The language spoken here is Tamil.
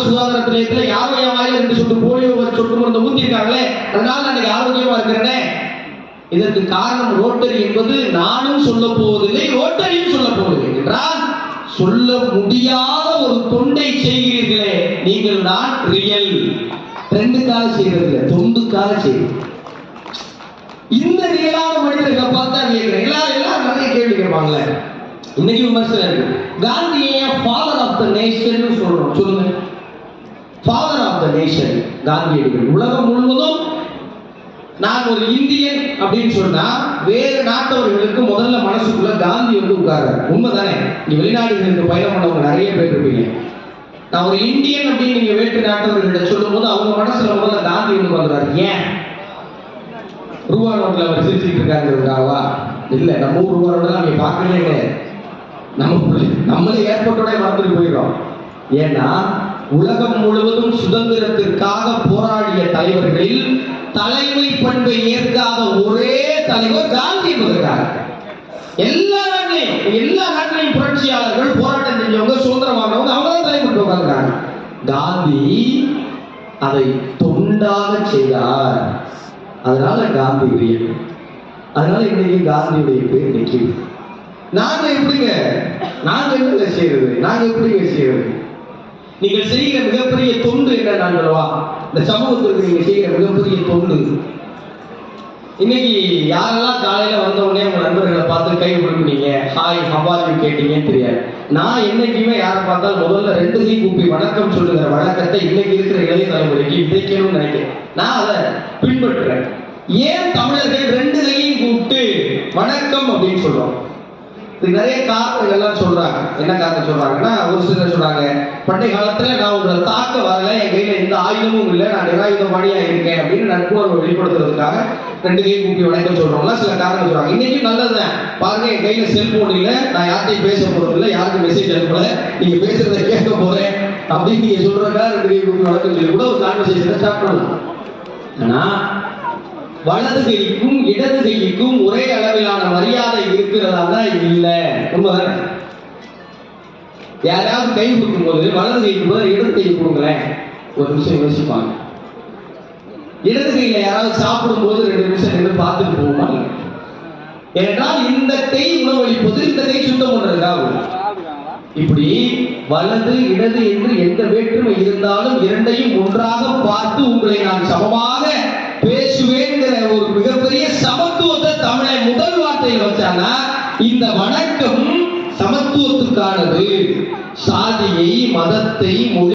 சுகாதார நிலையத்தில் யாரோ என் வாயில 2 சொட்டு போலியோ சொட்டு மருந்து ஊத்திருக்காங்களே, அதனால நான் ஆரோக்கியமா இருக்கிறேனே. இதற்கு காரணம் ரோட்டரி என்பது நானும் சொல்ல போவதில்லை, ரோட்டரியும் சொல்ல போவதில்லை என்றால், சொல்ல முடியாத ஒரு தொண்டை செய்கிறீர்களே, நீங்கள் தான் ரியல். ட்ரெண்டுக்காக செய்யறதில்லை, தொண்டுக்காக செய்யுங்க. இந்த ரியலான மனிதர்களை பார்த்தா எல்லாரும் நிறைய கேள்வி கேட்பாங்களே. இன்னைக்கு விமர்சனம் இருக்கு, காந்தியை ஃபாதர் ஆஃப் த நேஷன் சொல்றோம். சொல்லுங்க, ஃபாதர் ஆஃப் த நேஷன் காந்தியடிகள். உலகம் முழுவதும் நான் ஒரு இந்தியன் அப்படின்னு சொன்னா வேறு நாட்டவர்களுக்கு முதல்ல மனசுக்குள்ள காந்தி வந்து உட்கார்றாரு. உண்மைதானே? நீங்க வெளிநாடுகளுக்கு பயணம் பண்ணவங்க நிறைய பேர் இருப்பீங்க. நான் ஒரு இந்தியன் அப்படின்னு நீங்க வேற்று நாட்டவர்களிடம் சொல்லும் போது அவங்க மனசுல முதல்ல காந்தி வந்து உட்கார்றாரு. ஏன்? ரூபா நோட்டில் அவர் சிரிச்சுட்டு இருக்காருங்கிறதுக்காகவா? இல்லை, நம்ம ஊர் ரூபா நோட்டெல்லாம் நம்ம பார்க்கவே கிடையாது. நம்மளே ஏற்பட்டோட மறந்துட்டு போயிடும். ஏன்னா உலகம் முழுவதும் சுதந்திரத்திற்காக போராடிய தலைவர்களில் தலைமை பண்பை ஏற்காத ஒரே தலைவர் காந்தி என்பதற்காக. எல்லா நாட்டிலையும் புரட்சியாளர்கள் போராட்டம் செஞ்சவங்க சுதந்திரம் வாங்கினவங்க அவங்க தான் தலைமை பண்பு உட்கார்ந்தாங்க. காந்தி அதை தொண்டாக செய்தார். அதனால காந்தி ரியல். அதனால இன்னைக்கு காந்தியுடைய பேர் நிற்கிறது. நாங்க எப்படிங்க செய்யறது? நீங்கள் செய்கிற மிகப்பெரிய தொண்டு என்ன நான் சொல்லுவா, இந்த சமூகத்திற்கு நீங்க செய்கிற மிகப்பெரிய தொண்டு. இன்னைக்கு யாரெல்லாம் காலையில வந்த உடனே உங்க நண்பர்களை பார்த்து கை கொடுப்பீங்க, ஹாய் ஹவாயூ கேட்டீங்கன்னு தெரியாது. நான் என்னைக்குமே யாரை பார்த்தாலும் முதல்ல 2 கை கூப்பி வணக்கம் சொல்லுகிற வழக்கத்தை இன்னைக்கு இருக்கிற இளைய தலைமுறைக்கு விதைக்கணும்னு நினைக்கிறேன். நான் அதை பின்பற்றுறேன். ஏன் தமிழர்கள் 2 கையும் கூப்பிட்டு வணக்கம் அப்படின்னு சொல்றோம்? இதுக்கு நிறைய காரணங்கள்லாம் சொல்றாங்க. என்ன காரணம் சொல்றாங்கன்னா, ஒரு சிலர் சொல்றாங்க, பண்டைய காலத்துல நான் உங்களை தாக்க வரல, என் கையில எந்த ஆயுதமும் இல்லை, நான் நிராயுதபாணியா இருக்கேன் அப்படின்னு நட்புறவை வெளிப்படுத்துறதுக்காக 2 கையும் கூப்பி வணக்கம் சொல்றோம்லாம் சில காரணம் சொல்றாங்க. இன்னைக்கு நல்லதுதான். பாருங்க, என் கையில செல்போன் இல்லை, நான் யார்ட்டையும் பேச போறது இல்லை, யாருக்கும் மெசேஜ் அனுப்பல, நீங்க பேசுறதை கேட்க போறேன் அப்படின்னு நீங்க சொல்றதா 2 கையும் கூப்பி வணக்கம் சொல்லி கூட ஒரு கான்வர்சேஷனை ஸ்டார்ட் பண்ணலாம். ஆனா வலது கைக்கும் இடது கைக்கும் ஒரே அளவிலான மரியாதை இருக்கிறதா? இல்ல. உண்மைதானே? யாராவது கை கொடுக்கும் போது வலது கைக்கு போது இடது கை கொடுங்களேன், ஒரு நிமிஷம் யோசிப்பாங்க. இடது கையில யாராவது சாப்பிடும் போது 2 நிமிஷம் நின்று பார்த்துட்டு போவோமா? ஏனென்றால் இந்த கை உணவளிப்பது, இந்த கை சுத்தம் பண்றதுக்காக. இப்படி வலது இடது என்று எந்த வேற்றுமை இருந்தாலும் 2ஐயும் ஒன்றாக பார்த்து உங்களை நான் சமமாக பேசுவேங்கிற ஒரு மிகப்பெரிய சமத்துவத்தை தமிழை முதல் வார்த்தையில் வச்சானா, இந்த வணக்கம் சமத்துவத்துக்கானது. சாதியை, மதத்தை, மொழி